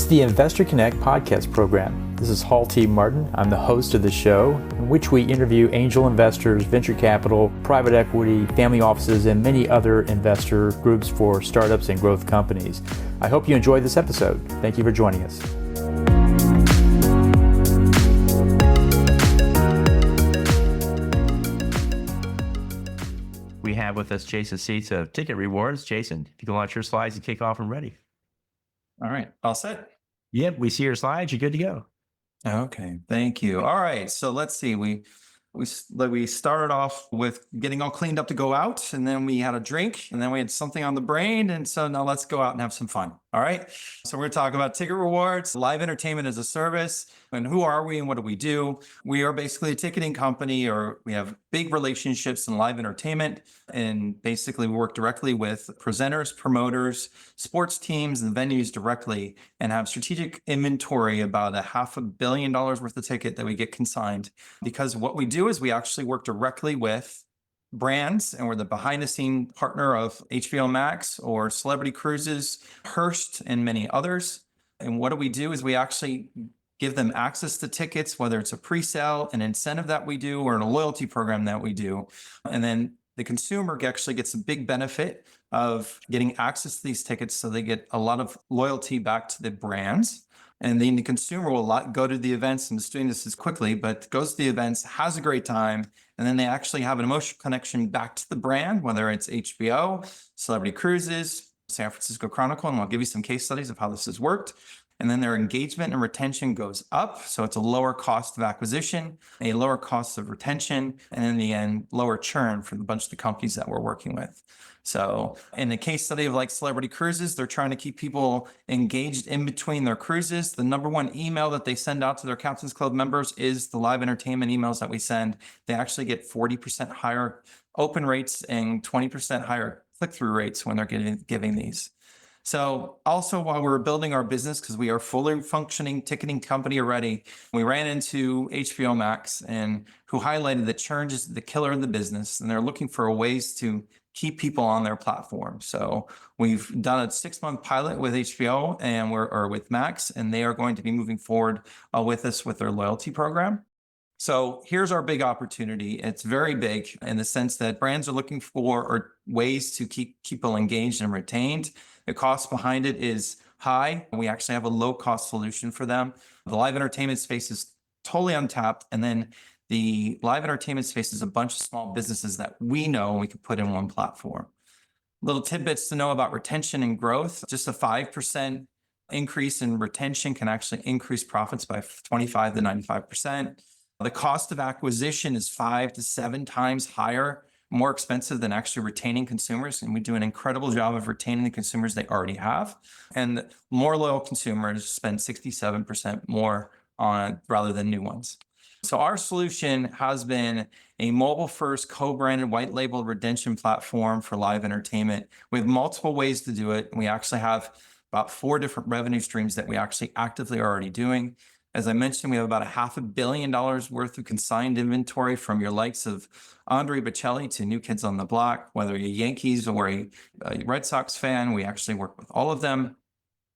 is the Investor Connect podcast program. This is Hall T. Martin. I'm the host of the show, in which we interview angel investors, venture capital, private equity, family offices, and many other investor groups for startups and growth companies. I hope you enjoyed this episode. Thank you for joining us. We have with us Jason Seitz of Ticket Rewards. Jason, if you can launch your slides and kick off, I'm ready. All right, all set? Yep, we see your slides. You're good to go. Okay, thank you. All right, so let's see. We started off with getting all cleaned up to go out, and then we had a drink, and then we had something on the brain, and so now let's go out and have some fun. All right, so we're going to talk about Ticket Rewards, live entertainment as a service, and who are we and what do we do? We are basically a ticketing company, or we have big relationships in live entertainment, and basically we work directly with presenters, promoters, sports teams, and venues directly, and have strategic inventory about $500 million worth of ticket that we get consigned. Because what we do is we actually work directly with brands, and we're the behind the scene partner of HBO Max or Celebrity Cruises, Hearst, and many others. And what we do is we actually give them access to tickets, whether it's a pre-sale, an incentive that we do, or a loyalty program that we do. And then the consumer actually gets a big benefit of getting access to these tickets, so they get a lot of loyalty back to the brands. And then the consumer will go to the events, and just doing this as quickly, but goes to the events, has a great time, and then they actually have an emotional connection back to the brand, whether it's HBO, Celebrity Cruises, San Francisco Chronicle, and I'll give you some case studies of how this has worked. And then their engagement and retention goes up. So it's a lower cost of acquisition, a lower cost of retention, and in the end, lower churn for the bunch of the companies that we're working with. So in the case study of like Celebrity Cruises, they're trying to keep people engaged in between their cruises. The number one email that they send out to their Captain's Club members is the live entertainment emails that we send. They actually get 40% higher open rates and 20% higher click-through rates when they're giving these. So also, while we were building our business, because we are fully functioning ticketing company already, we ran into HBO Max, and who highlighted that churn is the killer in the business, and they're looking for ways to keep people on their platform. So we've done a 6-month pilot with HBO or with Max, and they are going to be moving forward with us with their loyalty program. So here's our big opportunity. It's very big in the sense that brands are looking for ways to keep people engaged and retained. The cost behind it is high. We actually have a low-cost solution for them. The live entertainment space is totally untapped. And then the live entertainment space is a bunch of small businesses that we know we can put in one platform. Little tidbits to know about retention and growth. Just a 5% increase in retention can actually increase profits by 25 to 95%. The cost of acquisition is 5 to 7 times higher, more expensive than actually retaining consumers. And we do an incredible job of retaining the consumers they already have. And more loyal consumers spend 67% more on rather than new ones. So our solution has been a mobile-first, co-branded, white-labeled redemption platform for live entertainment. We have multiple ways to do it. We actually have about 4 different revenue streams that we actually actively are already doing. As I mentioned, we have about $500 million worth of consigned inventory, from your likes of Andre Bocelli to New Kids on the Block. Whether you're Yankees or a Red Sox fan, we actually work with all of them.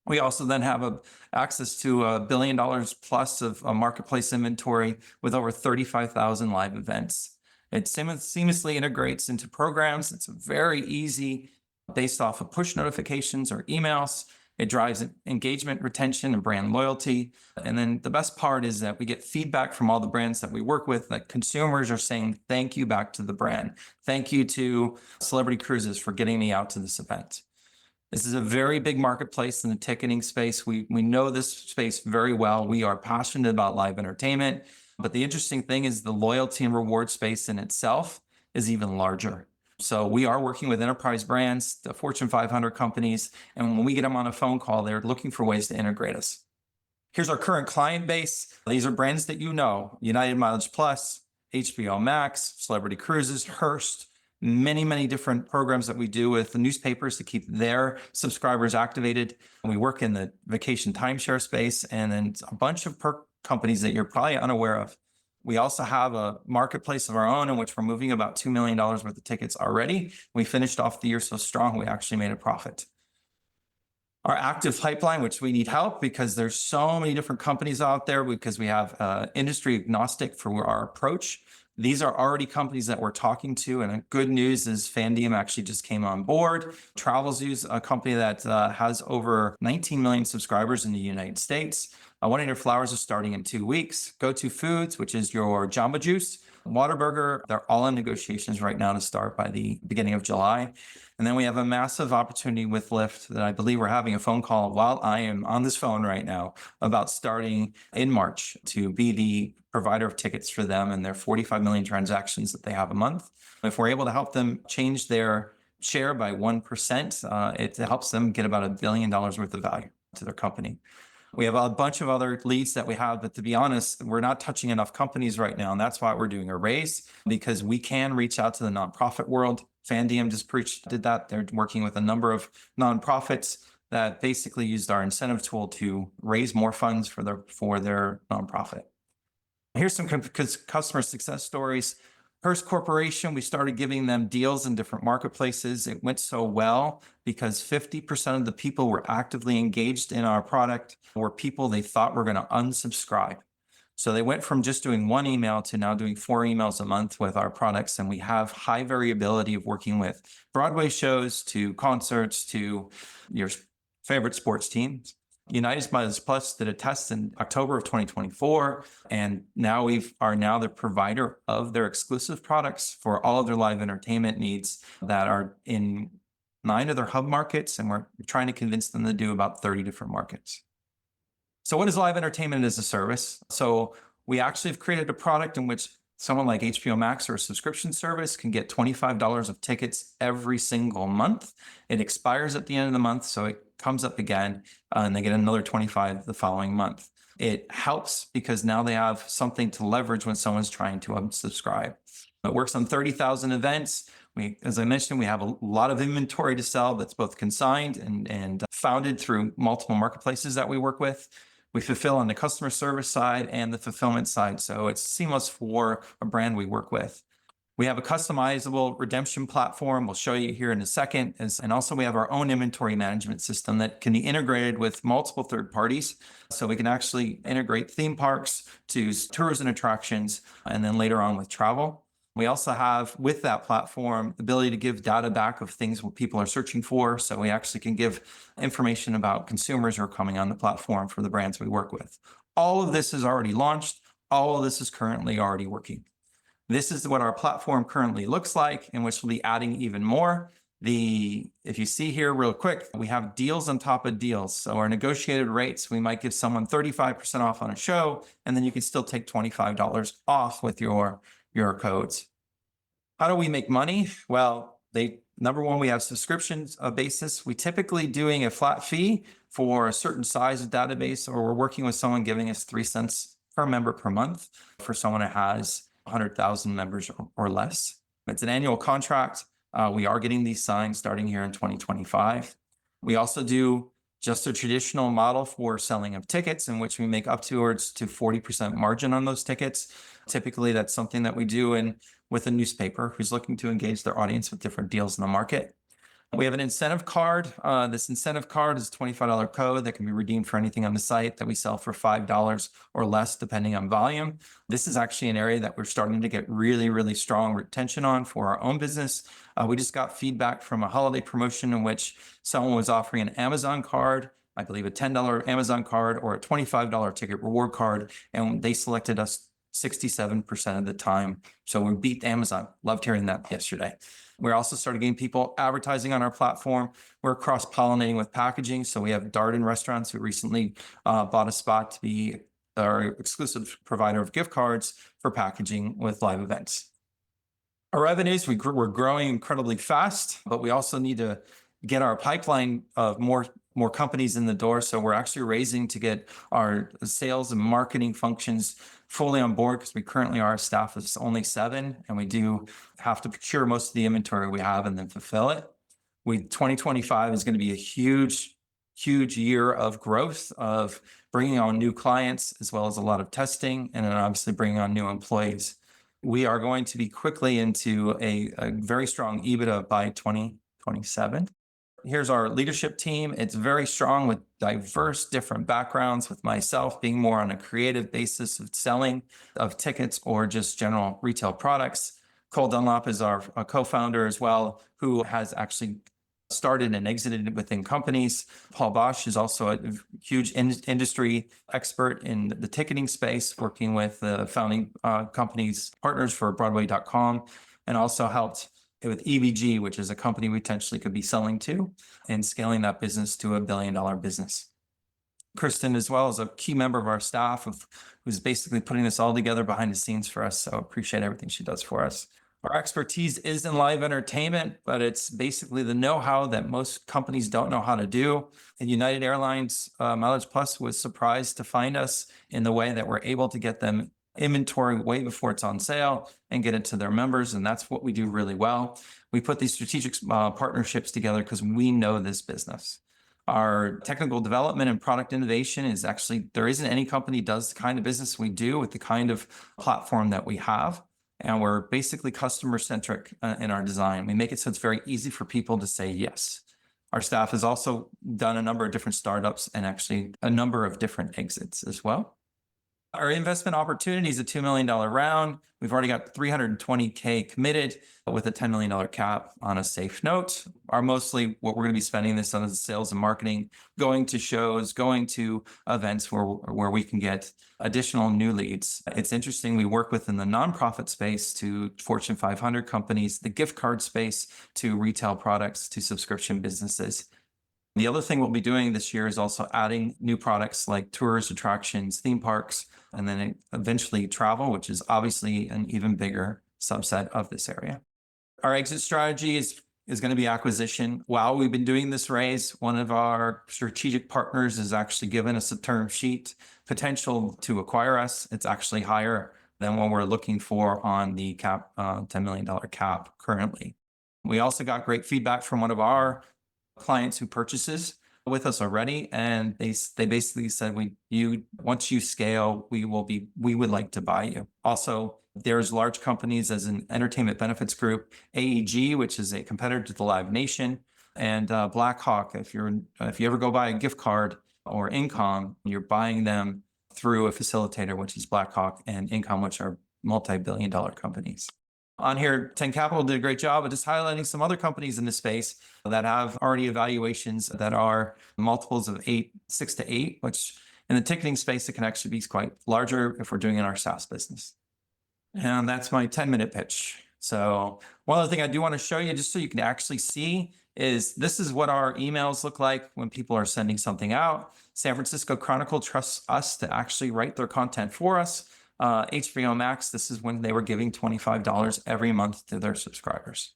We also then have access to $1 billion plus of marketplace inventory with over 35,000 live events. It seamlessly integrates into programs. It's very easy, based off of push notifications or emails. It drives engagement, retention, and brand loyalty. And then the best part is that we get feedback from all the brands that we work with, that consumers are saying thank you back to the brand. Thank you to Celebrity Cruises for getting me out to this event. This is a very big marketplace in the ticketing space. We know this space very well. We are passionate about live entertainment. But the interesting thing is the loyalty and reward space in itself is even larger. So we are working with enterprise brands, the Fortune 500 companies, and when we get them on a phone call, they're looking for ways to integrate us. Here's our current client base. These are brands that you know: United Mileage Plus, HBO Max, Celebrity Cruises, Hearst, many different programs that we do with the newspapers to keep their subscribers activated. We work in the vacation timeshare space, and then a bunch of companies that you're probably unaware of. We also have a marketplace of our own in which we're moving about $2 million worth of tickets already. We finished off the year so strong, we actually made a profit. Our active pipeline, which we need help because there's so many different companies out there, because we have industry agnostic for our approach. These are already companies that we're talking to, and the good news is Fandium actually just came on board. Travelzoo's a company that has over 19 million subscribers in the United States. One Eater Flowers is starting in 2 weeks. Go To Foods, which is your Jamba Juice, Whataburger, they're all in negotiations right now to start by the beginning of July. And then we have a massive opportunity with Lyft that I believe we're having a phone call while I am on this phone right now about starting in March to be the provider of tickets for them and their 45 million transactions that they have a month. If we're able to help them change their share by 1%, it helps them get about $1 billion worth of value to their company. We have a bunch of other leads that we have, but to be honest, we're not touching enough companies right now. And that's why we're doing a raise, because we can reach out to the nonprofit world. Fandium did that. They're working with a number of nonprofits that basically used our incentive tool to raise more funds for their nonprofit. Here's some customer success stories. Hearst Corporation, we started giving them deals in different marketplaces. It went so well because 50% of the people were actively engaged in our product were people they thought were going to unsubscribe. So they went from just doing 1 email to now doing 4 emails a month with our products. And we have high variability of working with Broadway shows to concerts to your favorite sports teams. United Smiles Plus did a test in October of 2024, and now we are now the provider of their exclusive products for all of their live entertainment needs that are in 9 of their hub markets, and we're trying to convince them to do about 30 different markets. So what is live entertainment as a service? So we actually have created a product in which someone like HBO Max or a subscription service can get $25 of tickets every single month. It expires at the end of the month, so it comes up again, and they get another 25 the following month. It helps because now they have something to leverage when someone's trying to unsubscribe. It works on 30,000 events. As I mentioned, we have a lot of inventory to sell that's both consigned and founded through multiple marketplaces that we work with. We fulfill on the customer service side and the fulfillment side, so it's seamless for a brand we work with. We have a customizable redemption platform. We'll show you here in a second. And also we have our own inventory management system that can be integrated with multiple third parties. So we can actually integrate theme parks to tours and attractions, and then later on with travel. We also have, with that platform, the ability to give data back of things what people are searching for. So we actually can give information about consumers who are coming on the platform for the brands we work with. All of this is already launched. All of this is currently already working. This is what our platform currently looks like, in which we'll be adding even more. If you see here real quick, we have deals on top of deals. So our negotiated rates, we might give someone 35% off on a show, and then you can still take $25 off with your codes. How do we make money? Well, number one, we have subscriptions basis. We typically doing a flat fee for a certain size of database, or we're working with someone giving us 3 cents per member per month for someone that has 100,000 members or less. It's an annual contract. We are getting these signed starting here in 2025. We also do just a traditional model for selling of tickets, in which we make up towards to 40% margin on those tickets. Typically, that's something that we do with a newspaper who's looking to engage their audience with different deals in the market. We have an incentive card. This incentive card is a $25 code that can be redeemed for anything on the site that we sell for $5 or less, depending on volume. This is actually an area that we're starting to get really, really strong retention on for our own business. We just got feedback from a holiday promotion in which someone was offering an Amazon card, I believe a $10 Amazon card or a $25 ticket reward card, and they selected us 67% of the time. So we beat Amazon. Loved hearing that yesterday. We're also started getting people advertising on our platform. We're cross-pollinating with packaging. So we have Darden Restaurants who recently bought a spot to be our exclusive provider of gift cards for packaging with live events. Our revenues, we're growing incredibly fast, but we also need to get our pipeline of more companies in the door. So we're actually raising to get our sales and marketing functions fully on board, because we currently are a staff of only 7, and we do have to procure most of the inventory we have and then fulfill it. 2025 is going to be a huge year of growth, of bringing on new clients, as well as a lot of testing, and then obviously bringing on new employees. We are going to be quickly into a very strong EBITDA by 2027. Here's our leadership team. It's very strong with diverse different backgrounds, with myself being more on a creative basis of selling of tickets or just general retail products. Cole Dunlop is our co-founder as well, who has actually started and exited within companies. Paul Bosch is also a huge industry expert in the ticketing space, working with the founding companies partners for Broadway.com, and also helped with EVG, which is a company we potentially could be selling to and scaling that business to $1 billion business. Kristen, as well, is a key member of our staff who's basically putting this all together behind the scenes for us. So appreciate everything she does for us. Our expertise is in live entertainment, but it's basically the know-how that most companies don't know how to do. And United Airlines Mileage Plus was surprised to find us in the way that we're able to get them inventory way before it's on sale and get it to their members. And that's what we do really well. We put these strategic partnerships together because we know this business. Our technical development and product innovation is actually, there isn't any company does the kind of business we do with the kind of platform that we have. And we're basically customer centric in our design. We make it so it's very easy for people to say yes. Our staff has also done a number of different startups and actually a number of different exits as well. Our investment opportunity is a $2 million round. We've already got $320K committed with a $10 million cap on a safe note. Our mostly what we're going to be spending this on is sales and marketing, going to shows, going to events where we can get additional new leads. It's interesting. We work within the nonprofit space to Fortune 500 companies, the gift card space to retail products to subscription businesses. The other thing we'll be doing this year is also adding new products like tours, attractions, theme parks, and then eventually travel, which is obviously an even bigger subset of this area. Our exit strategy is going to be acquisition. While we've been doing this raise, one of our strategic partners has actually given us a term sheet potential to acquire us. It's actually higher than what we're looking for on the cap, $10 million cap currently. We also got great feedback from one of our clients who purchases with us already, and they basically said, once you scale, we would like to buy you. Also, there's large companies as an entertainment benefits group, AEG, which is a competitor to the Live Nation, and Blackhawk. If you ever go buy a gift card or Incom, you're buying them through a facilitator, which is Blackhawk and Incom, which are multi-billion-dollar companies. On here, 10 Capital did a great job of just highlighting some other companies in this space that have already evaluations that are multiples of 6 to 8, which in the ticketing space, it can actually be quite larger if we're doing it in our SaaS business. And that's my 10-minute pitch. So one other thing I do want to show you, just so you can actually see, is this is what our emails look like when people are sending something out. San Francisco Chronicle trusts us to actually write their content for us. HBO Max, this is when they were giving $25 every month to their subscribers.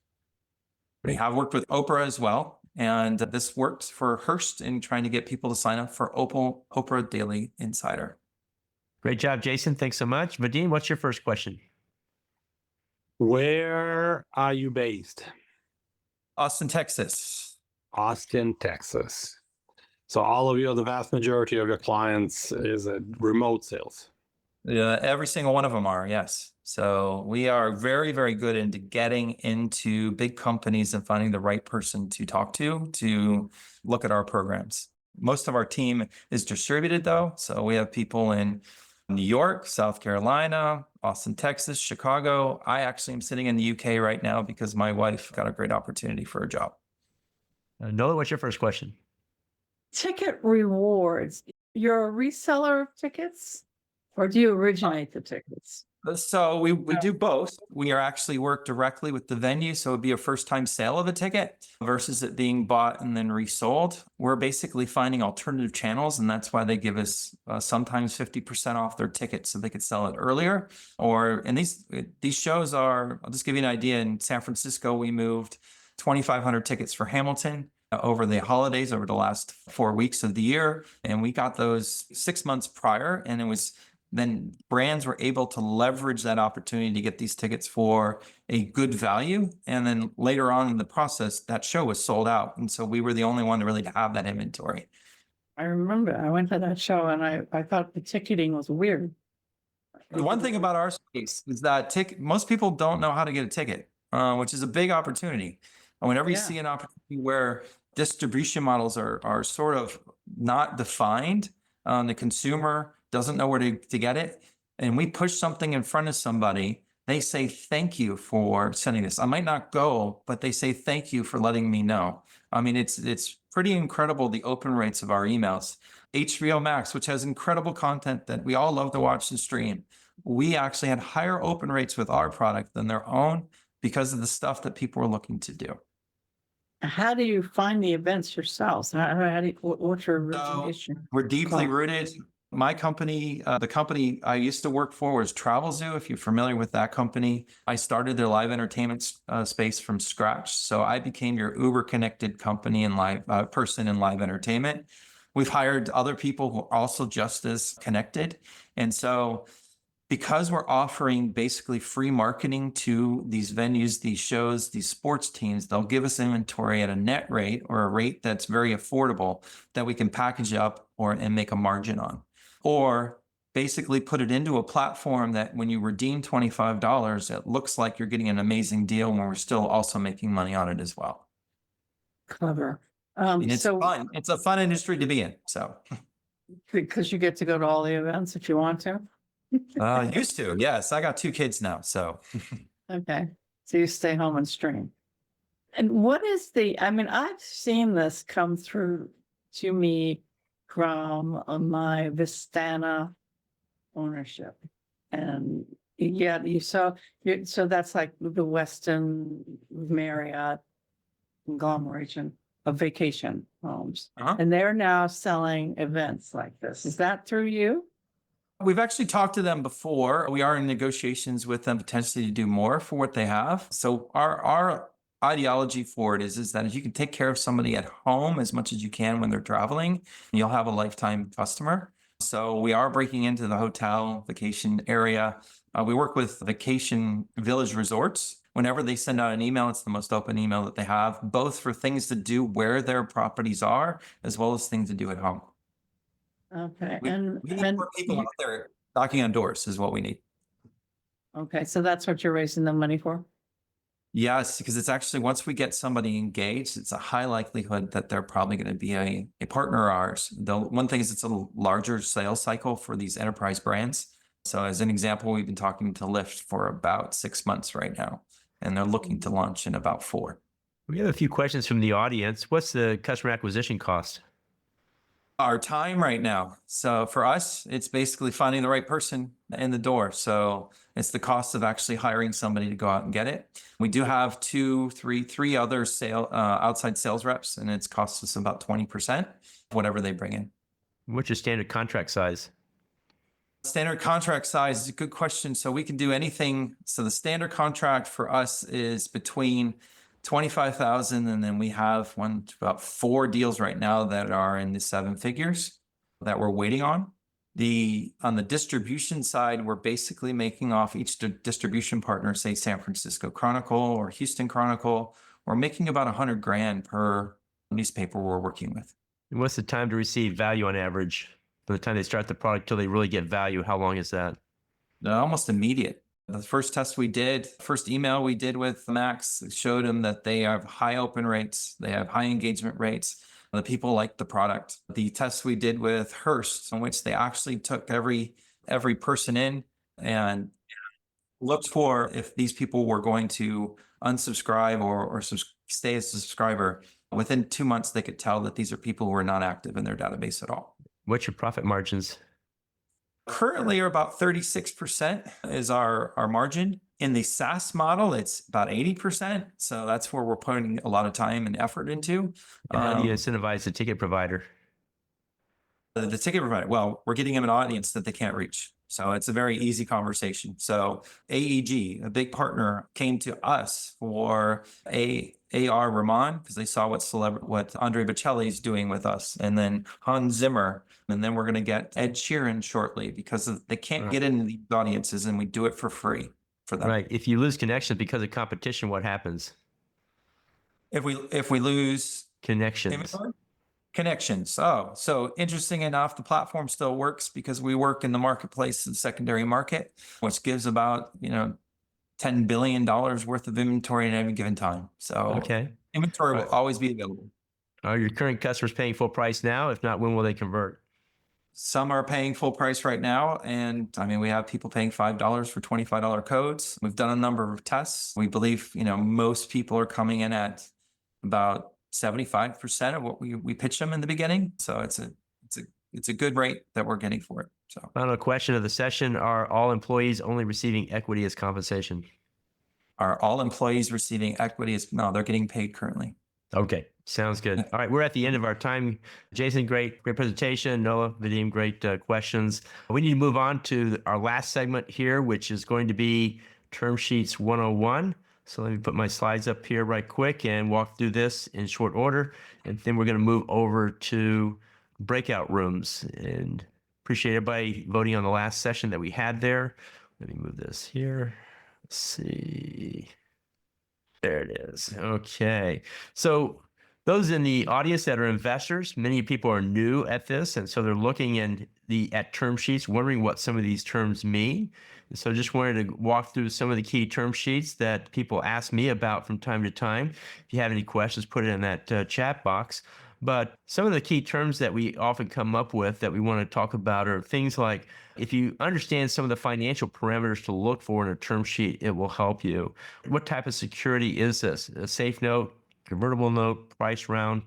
We have worked with Oprah as well, and this worked for Hearst in trying to get people to sign up for Oprah Daily Insider. Great job, Jason. Thanks so much. Vadim, what's your first question? Where are you based? Austin, Texas. Austin, Texas. So all of you, the vast majority of your clients is remote sales. Every single one of them are, yes. So we are very, very good into getting into big companies and finding the right person to talk to look at our programs. Most of our team is distributed though. So we have people in New York, South Carolina, Austin, Texas, Chicago. I actually am sitting in the UK right now because my wife got a great opportunity for a job. Noah, what's your first question? Ticket rewards. You're a reseller of tickets, or do you originate the tickets? So we do both. We actually work directly with the venue. So it'd be a first time sale of a ticket versus it being bought and then resold. We're basically finding alternative channels. And that's why they give us sometimes 50% off their tickets so they could sell it earlier. And these shows are, I'll just give you an idea. In San Francisco, we moved 2,500 tickets for Hamilton over the holidays, over the last 4 weeks of the year. And we got those 6 months prior. And then brands were able to leverage that opportunity to get these tickets for a good value. And then later on in the process, that show was sold out. And so we were the only one to really have that inventory. I remember I went to that show and I thought the ticketing was weird. The one thing about our space is that most people don't know how to get a ticket, which is a big opportunity. And whenever you see an opportunity where distribution models are sort of not defined. The consumer doesn't know where to get it. And we push something in front of somebody, they say, thank you for sending this. I might not go, but they say, thank you for letting me know. I mean, it's pretty incredible, the open rates of our emails. HBO Max, which has incredible content that we all love to watch and stream. We actually had higher open rates with our product than their own because of the stuff that people were looking to do. How do you find the events yourselves? How do you, what's your origination? We're deeply cost? rooted. My company, the company I used to work for was Travel Zoo. If you're familiar with that company, I started their live entertainment space from scratch. So I became your Uber connected company and live person in live entertainment. We've hired other people who are also just as connected. And so because we're offering basically free marketing to these venues, these shows, these sports teams, they'll give us inventory at a net rate or a rate that's very affordable that we can package up and make a margin on. Or basically put it into a platform that when you redeem $25, it looks like you're getting an amazing deal when we're still also making money on it as well. Clever. And it's fun. It's a fun industry to be in. So because you get to go to all the events if you want to. used to, yes. I got 2 kids now, so. Okay. So you stay home and stream. And what is I mean, I've seen this come through to me from my Vistana ownership. And yeah, so that's like the Westin Marriott conglomeration of vacation homes. And they're now selling events like this. Is that through you? We've actually talked to them before. We are in negotiations with them potentially to do more for what they have. So our ideology for it is that if you can take care of somebody at home as much as you can when they're traveling, you'll have a lifetime customer. So we are breaking into the hotel vacation area. We work with Vacation Village Resorts. Whenever they send out an email, it's the most open email that they have, both for things to do where their properties are, as well as things to do at home. Okay. We need more people out there knocking on doors is what we need. Okay. So that's what you're raising the money for? Yes, because it's actually, once we get somebody engaged, it's a high likelihood that they're probably going to be a partner of ours. One thing is it's a larger sales cycle for these enterprise brands. So as an example, we've been talking to Lyft for about 6 months right now, and they're looking to launch in about 4. We have a few questions from the audience. What's the customer acquisition cost? Our time right now. So for us, it's basically finding the right person in the door. So it's the cost of actually hiring somebody to go out and get it. We do have 3 other outside sales reps, and it's costs us about 20% of whatever they bring in. What's your standard contract size? Standard contract size is a good question. So we can do anything. So the standard contract for us is between 25,000, and then we have about 4 deals right now that are in the 7 figures that we're waiting on. On the distribution side, we're basically making off each distribution partner, say San Francisco Chronicle or Houston Chronicle. We're making about $100,000 per newspaper we're working with. And what's the time to receive value on average? From the time they start the product till they really get value, how long is that? Almost immediate. The first email we did with Max showed them that they have high open rates. They have high engagement rates. The people like the product. The tests we did with Hearst, in which they actually took every person in and looked for if these people were going to unsubscribe or stay as a subscriber. Within 2 months, they could tell that these are people who are not active in their database at all. What's your profit margins? Currently, are about 36% is our margin. In the SaaS model, it's about 80%. So that's where we're putting a lot of time and effort into. And how do you incentivize the ticket provider? The ticket provider, well, we're getting them an audience that they can't reach. So it's a very easy conversation. So AEG, a big partner, came to us for AR Rahman because they saw what Andre Bocelli is doing with us, and then Hans Zimmer, and then we're going to get Ed Sheeran shortly because they can't get into these audiences, and we do it for free for them. Right. If you lose connection because of competition, what happens? If we lose Connections. Connections. Oh, so interesting enough, the platform still works because we work in the marketplace and secondary market, which gives about, $10 billion worth of inventory at any given time. So Okay. inventory will always be available. Are your current customers paying full price now? If not, when will they convert? Some are paying full price right now. And I mean, we have people paying $5 for $25 codes. We've done a number of tests. We believe, most people are coming in at about 75% of what we pitched them in the beginning. So it's a good rate that we're getting for it. So Final question of the session. Are all employees only receiving equity as compensation? are all employees receiving equity? No, they're getting paid currently. Okay, sounds good. All right, we're at the end of our time. Jason, great presentation. Noah, Vadim, great questions. We need to move on to our last segment here, which is going to be Term Sheets 101. So let me put my slides up here right quick and walk through this in short order. And then we're going to move over to breakout rooms. And appreciate everybody voting on the last session that we had there. Let me move this here. Let's see. There it is. Okay. So those in the audience that are investors, many people are new at this. And so they're looking at term sheets, wondering what some of these terms mean. And so just wanted to walk through some of the key term sheets that people ask me about from time to time. If you have any questions, put it in that chat box. But some of the key terms that we often come up with that we want to talk about are things like, if you understand some of the financial parameters to look for in a term sheet, it will help you. What type of security is this? A safe note, convertible note, price round?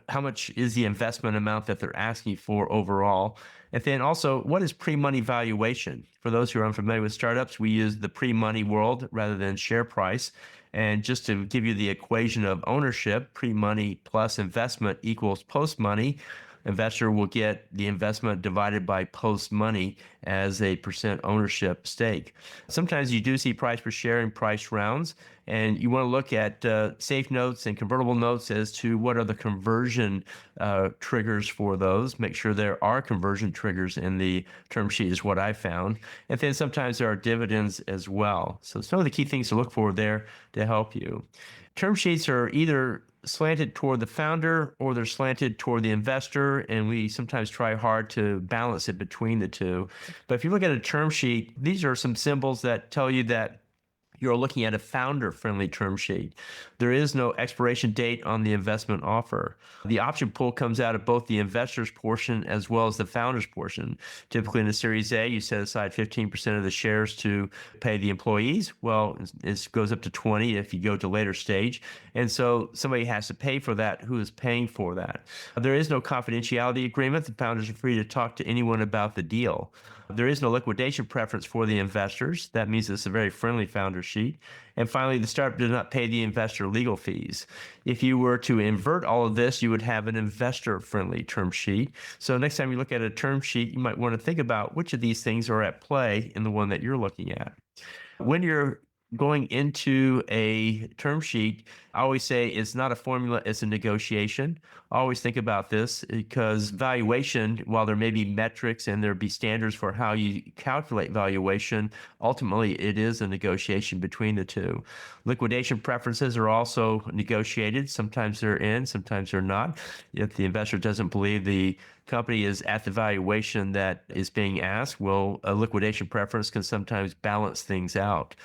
How much is the investment amount that they're asking for overall? And then also, what is pre-money valuation? For those who are unfamiliar with startups, we use the pre-money world rather than share price. And just to give you the equation of ownership, pre-money plus investment equals post-money. Investor will get the investment divided by post-money as a % ownership stake. Sometimes you do see price per share in price rounds, and you want to look at safe notes and convertible notes as to what are the conversion triggers for those. Make sure there are conversion triggers in the term sheet is what I found. And then sometimes there are dividends as well. So some of the key things to look for there to help you. Term sheets are either slanted toward the founder or they're slanted toward the investor, and we sometimes try hard to balance it between the two. But if you look at a term sheet, these are some symbols that tell you that you're looking at a founder-friendly term sheet. There is no expiration date on the investment offer. The option pool comes out of both the investor's portion as well as the founder's portion. Typically in the Series A, you set aside 15% of the shares to pay the employees. Well, it goes up to 20 if you go to later stage. And so somebody has to pay for that. Who is paying for that? There is no confidentiality agreement. The founders are free to talk to anyone about the deal. There is no liquidation preference for the investors. That means it's a very friendly founder sheet. And finally, the startup does not pay the investor legal fees. If you were to invert all of this, you would have an investor-friendly term sheet. So next time you look at a term sheet, you might want to think about which of these things are at play in the one that you're looking at. When you're going into a term sheet, I always say it's not a formula, it's a negotiation. I always think about this because valuation, while there may be metrics and there be standards for how you calculate valuation, ultimately it is a negotiation between the two. Liquidation preferences are also negotiated. Sometimes they're in, sometimes they're not. If the investor doesn't believe the company is at the valuation that is being asked, well, a liquidation preference can sometimes balance things out.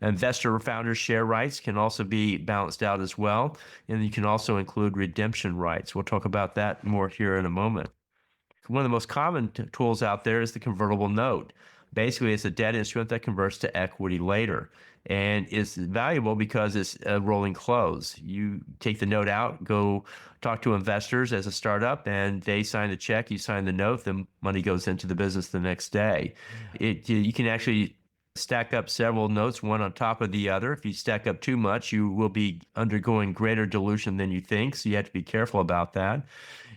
Investor or founder share rights can also be balanced out as well. And you can also include redemption rights. We'll talk about that more here in a moment. One of the most common tools out there is the convertible note. Basically, it's a debt instrument that converts to equity later. And it's valuable because it's a rolling close. You take the note out, go talk to investors as a startup, and they sign the check, you sign the note, the money goes into the business the next day. You can actually stack up several notes, one on top of the other. If you stack up too much, you will be undergoing greater dilution than you think. So you have to be careful about that.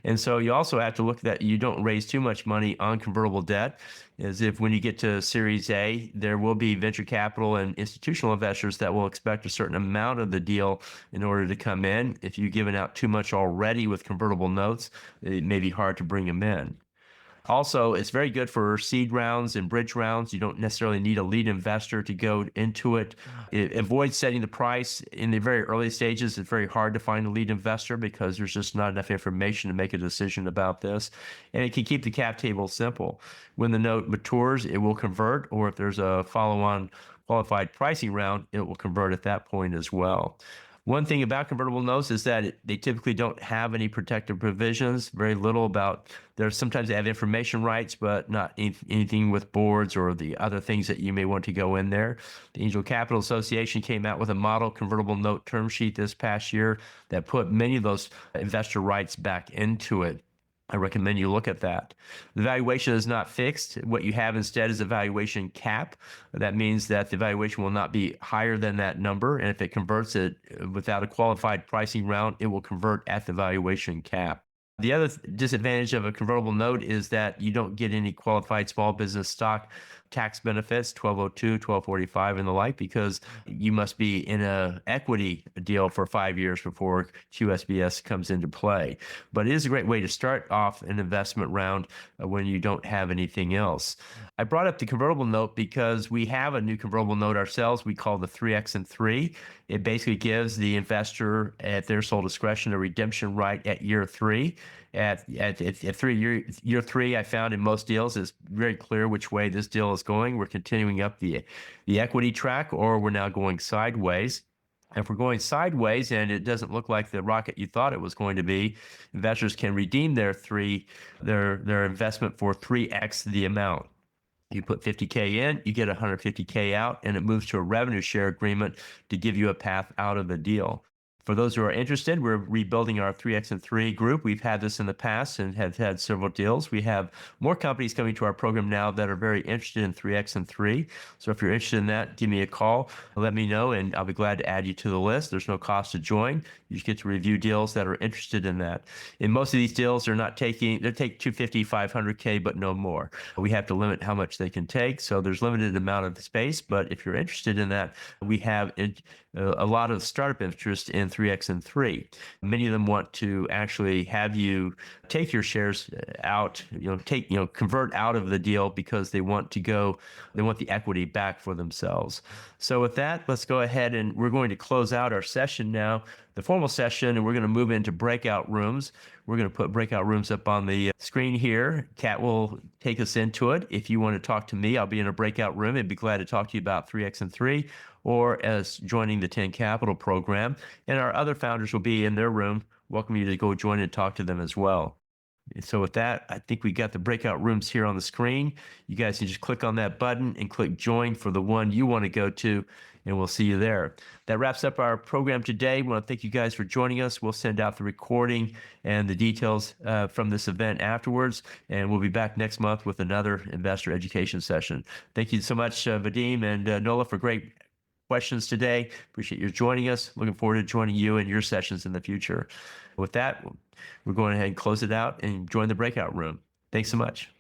And so you also have to look that you don't raise too much money on convertible debt, as if when you get to Series A, there will be venture capital and institutional investors that will expect a certain amount of the deal in order to come in. If you've given out too much already with convertible notes, it may be hard to bring them in. Also, it's very good for seed rounds and bridge rounds. You don't necessarily need a lead investor to go into it. It avoids setting the price in the very early stages. It's very hard to find a lead investor because there's just not enough information to make a decision about this. And it can keep the cap table simple. When the note matures, it will convert, or if there's a follow-on qualified pricing round, it will convert at that point as well. One thing about convertible notes is that they typically don't have any protective provisions, very little about, sometimes they have information rights, but not anything with boards or the other things that you may want to go in there. The Angel Capital Association came out with a model convertible note term sheet this past year that put many of those investor rights back into it. I recommend you look at that. The valuation is not fixed. What you have instead is a valuation cap. That means that the valuation will not be higher than that number. And if it converts it without a qualified pricing round, it will convert at the valuation cap. The other disadvantage of a convertible note is that you don't get any qualified small business stock tax benefits, 1202, 1245, and the like, because you must be in an equity deal for 5 years before QSBS comes into play. But it is a great way to start off an investment round when you don't have anything else. I brought up the convertible note because we have a new convertible note ourselves. We call the 3X and 3. It basically gives the investor at their sole discretion a redemption right at year 3. At year 3, I found in most deals it's very clear which way this deal is going. We're continuing up the equity track, or we're now going sideways. If we're going sideways and it doesn't look like the rocket you thought it was going to be, investors can redeem their investment for 3x the amount. You put 50K in, you get 150K out, and it moves to a revenue share agreement to give you a path out of the deal. For those who are interested, we're rebuilding our 3X and 3 group. We've had this in the past and have had several deals. We have more companies coming to our program now that are very interested in 3X and 3. So if you're interested in that, give me a call. Let me know, and I'll be glad to add you to the list. There's no cost to join. You just get to review deals that are interested in that. In most of these deals, they take 250, 500K, but no more. We have to limit how much they can take. So there's limited amount of space. But if you're interested in that, we have a lot of startup interest in 3X and 3. Many of them want to actually have you take your shares out, convert out of the deal because they want the equity back for themselves. So with that, let's go ahead and we're going to close out our session now, the formal session, and we're going to move into breakout rooms. We're going to put breakout rooms up on the screen here. Kat will take us into it. If you want to talk to me, I'll be in a breakout room and be glad to talk to you about 3X and 3 or as joining the 10 Capital program. And our other founders will be in their room. Welcome you to go join and talk to them as well. And so with that, I think we got the breakout rooms here on the screen. You guys can just click on that button and click join for the one you want to go to, and we'll see you there. That wraps up our program today. We want to thank you guys for joining us. We'll send out the recording and the details from this event afterwards, and we'll be back next month with another investor education session. Thank you so much, Vadim and Nola, for great questions today. Appreciate you joining us. Looking forward to joining you in your sessions in the future. With that, we're going ahead and close it out and join the breakout room. Thanks so much.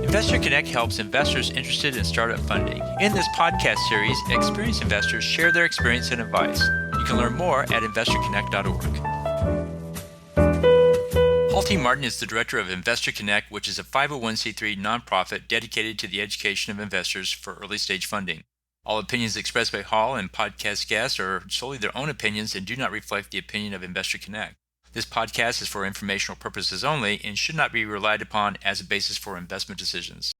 Investor Connect helps investors interested in startup funding. In this podcast series, experienced investors share their experience and advice. You can learn more at investorconnect.org. Paul T. Martin is the director of Investor Connect, which is a 501c3 nonprofit dedicated to the education of investors for early stage funding. All opinions expressed by Hall and podcast guests are solely their own opinions and do not reflect the opinion of Investor Connect. This podcast is for informational purposes only and should not be relied upon as a basis for investment decisions.